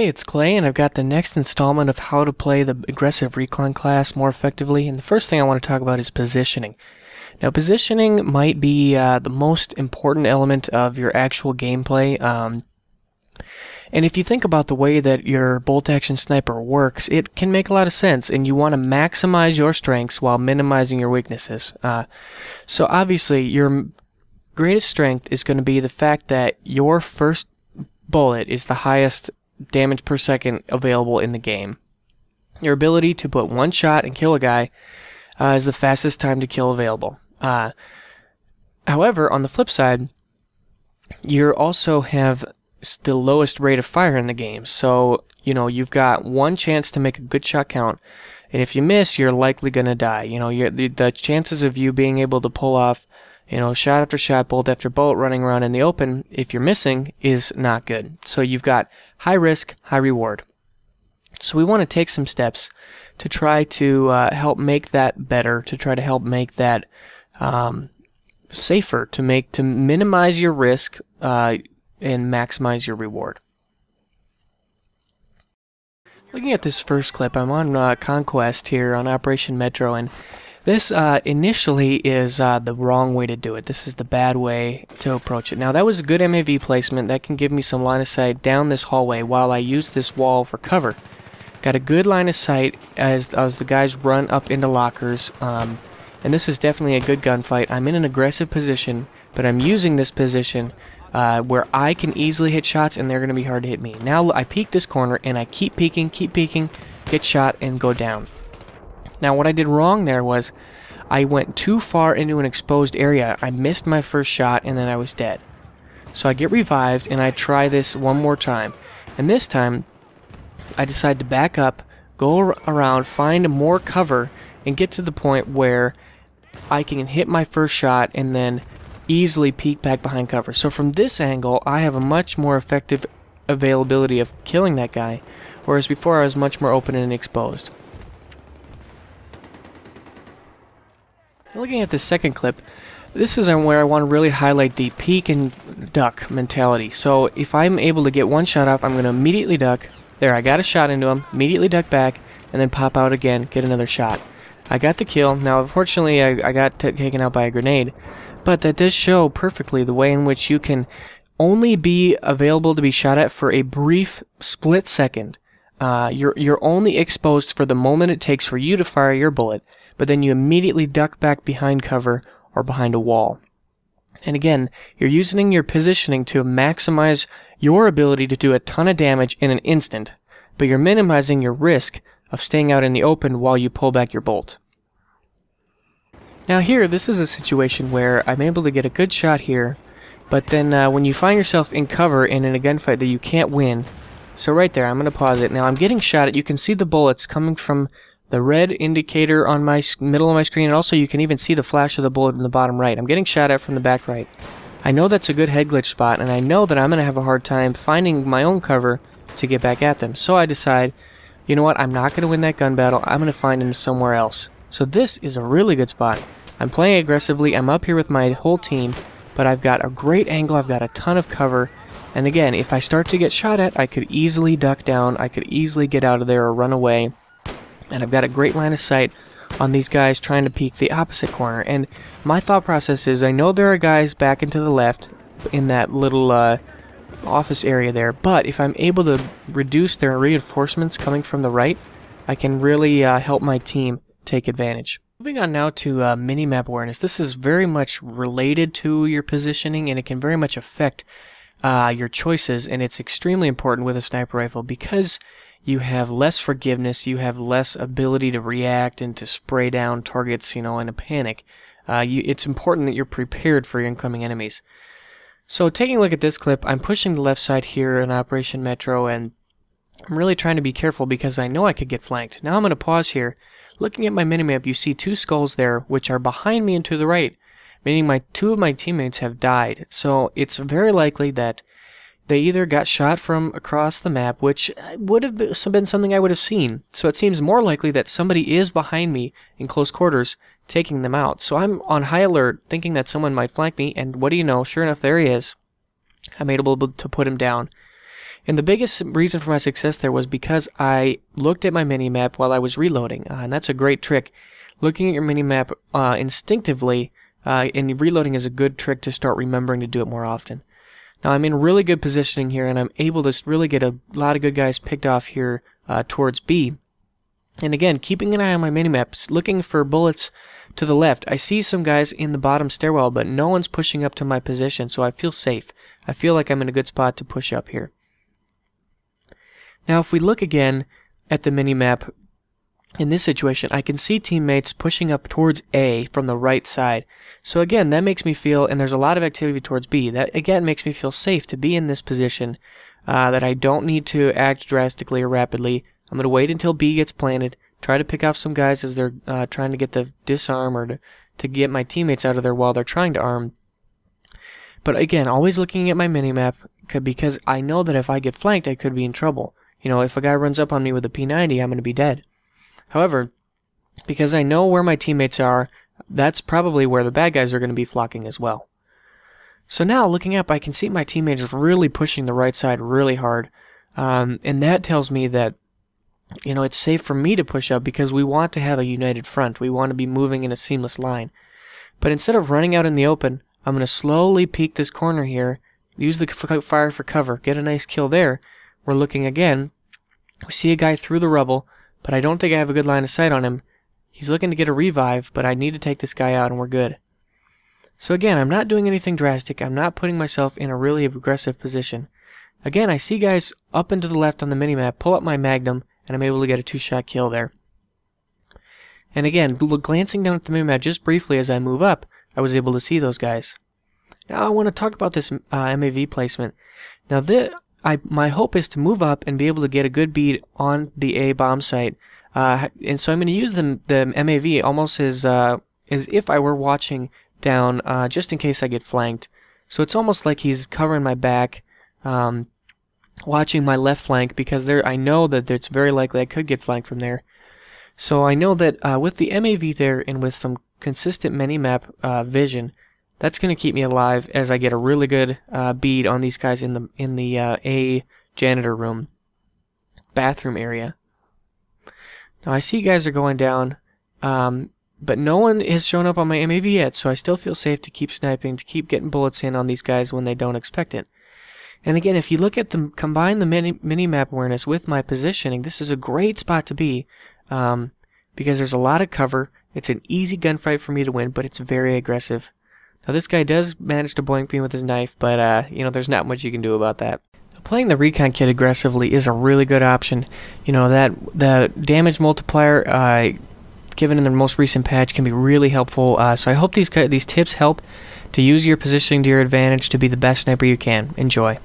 Hey, it's Clay, and I've got the next installment of how to play the aggressive Recon class more effectively. And the first thing I want to talk about is positioning. Now, positioning might be the most important element of your actual gameplay. And if you think about the way that your bolt-action sniper works, it can make a lot of sense, and you want to maximize your strengths while minimizing your weaknesses. So obviously, your greatest strength is going to be the fact that your first bullet is the highest damage per second available in the game. Your ability to put one shot and kill a guy is the fastest time to kill available. However, on the flip side, you also have the lowest rate of fire in the game. So, you've got one chance to make a good shot count, and if you miss, you're likely going to die. The chances of you being able to pull off, shot after shot, bolt after bolt, running around in the open, if you're missing, is not good. So you've got high risk, high reward. So we want to take some steps to try to help make that better, to try to help make that safer, to minimize your risk and maximize your reward. Looking at this first clip, I'm on Conquest here on Operation Metro, and this initially is the wrong way to do it. This is the bad way to approach it. Now, that was a good MAV placement. That can give me some line of sight down this hallway while I use this wall for cover. Got a good line of sight as the guys run up into lockers, and this is definitely a good gunfight. I'm in an aggressive position, but I'm using this position where I can easily hit shots, and they're going to be hard to hit me. Now I peek this corner, and I keep peeking, get shot, and go down. Now, what I did wrong there was I went too far into an exposed area. I missed my first shot, and then I was dead. So I get revived, and I try this one more time. And this time, I decide to back up, go around, find more cover, and get to the point where I can hit my first shot and then easily peek back behind cover. So from this angle, I have a much more effective availability of killing that guy, whereas before I was much more open and exposed. Looking at the second clip, this is where I want to really highlight the peek and duck mentality. So if I'm able to get one shot off, I'm going to immediately duck. There, I got a shot into him, immediately duck back, and then pop out again, get another shot. I got the kill. Now, unfortunately, I got taken out by a grenade, but that does show perfectly the way in which you can only be available to be shot at for a brief split second. You're only exposed for the moment it takes for you to fire your bullet, but then you immediately duck back behind cover or behind a wall. And again, you're using your positioning to maximize your ability to do a ton of damage in an instant, but you're minimizing your risk of staying out in the open while you pull back your bolt. Now here, this is a situation where I'm able to get a good shot here, but then when you find yourself in cover and in a gunfight that you can't win, so right there, I'm going to pause it. Now I'm getting shot at. You can see the bullets coming from the red indicator on my middle of my screen, and also you can even see the flash of the bullet in the bottom right. I'm getting shot at from the back right. I know that's a good head glitch spot, and I know that I'm going to have a hard time finding my own cover to get back at them. So I decide, you know what, I'm not going to win that gun battle. I'm going to find them somewhere else. So this is a really good spot. I'm playing aggressively. I'm up here with my whole team, but I've got a great angle. I've got a ton of cover. And again, if I start to get shot at, I could easily duck down. I could easily get out of there or run away. And I've got a great line of sight on these guys trying to peek the opposite corner. And my thought process is, I know there are guys back and to the left in that little office area there, but if I'm able to reduce their reinforcements coming from the right, I can really help my team take advantage. Moving on now to minimap awareness. This is very much related to your positioning, and it can very much affect your choices, and it's extremely important with a sniper rifle because you have less forgiveness, you have less ability to react and to spray down targets, in a panic. It's important that you're prepared for your incoming enemies. So taking a look at this clip, I'm pushing the left side here in Operation Metro, and I'm really trying to be careful because I know I could get flanked. Now I'm going to pause here. Looking at my minimap, you see two skulls there, which are behind me and to the right, meaning two of my teammates have died. So it's very likely that they either got shot from across the map, which would have been something I would have seen. So it seems more likely that somebody is behind me in close quarters taking them out. So I'm on high alert, thinking that someone might flank me, and what do you know, sure enough, there he is. I'm able to put him down. And the biggest reason for my success there was because I looked at my minimap while I was reloading, and that's a great trick. Looking at your minimap instinctively and reloading is a good trick to start remembering to do it more often. Now I'm in really good positioning here, and I'm able to really get a lot of good guys picked off here towards B. And again, keeping an eye on my minimaps, looking for bullets to the left. I see some guys in the bottom stairwell, but no one's pushing up to my position, so I feel safe. I feel like I'm in a good spot to push up here. Now if we look again at the minimap, in this situation, I can see teammates pushing up towards A from the right side. So again, that makes me feel, and there's a lot of activity towards B, that again makes me feel safe to be in this position, that I don't need to act drastically or rapidly. I'm going to wait until B gets planted, try to pick off some guys as they're trying to get the disarm or to get my teammates out of there while they're trying to arm. But again, always looking at my minimap, because I know that if I get flanked, I could be in trouble. You know, if a guy runs up on me with a P90, I'm going to be dead. However, because I know where my teammates are, that's probably where the bad guys are going to be flocking as well. So now, looking up, I can see my teammates really pushing the right side really hard. And that tells me that, you know, it's safe for me to push up because we want to have a united front. We want to be moving in a seamless line. But instead of running out in the open, I'm going to slowly peek this corner here, use the fire for cover, get a nice kill there. We're looking again. We see a guy through the rubble, but I don't think I have a good line of sight on him. He's looking to get a revive, but I need to take this guy out and we're good. So again, I'm not doing anything drastic. I'm not putting myself in a really aggressive position. Again, I see guys up and to the left on the minimap, pull up my Magnum, and I'm able to get a 2-shot kill there. And again, glancing down at the minimap just briefly as I move up, I was able to see those guys. Now I want to talk about this MAV placement. Now my hope is to move up and be able to get a good bead on the A bomb site, and so I'm going to use the MAV almost as if I were watching down, just in case I get flanked. So it's almost like he's covering my back, watching my left flank, because I know that it's very likely I could get flanked from there. So I know that with the MAV there and with some consistent minimap vision, that's going to keep me alive as I get a really good bead on these guys in the A janitor room, bathroom area. Now I see guys are going down, but no one has shown up on my MAV yet, so I still feel safe to keep sniping, to keep getting bullets in on these guys when they don't expect it. And again, if you look at combine the minimap awareness with my positioning, this is a great spot to be, because there's a lot of cover. It's an easy gunfight for me to win, but it's very aggressive. Now this guy does manage to boink me with his knife, but you know, there's not much you can do about that. Playing the Recon kit aggressively is a really good option. You know, that the damage multiplier given in the most recent patch can be really helpful. So I hope these tips help to use your positioning to your advantage to be the best sniper you can. Enjoy.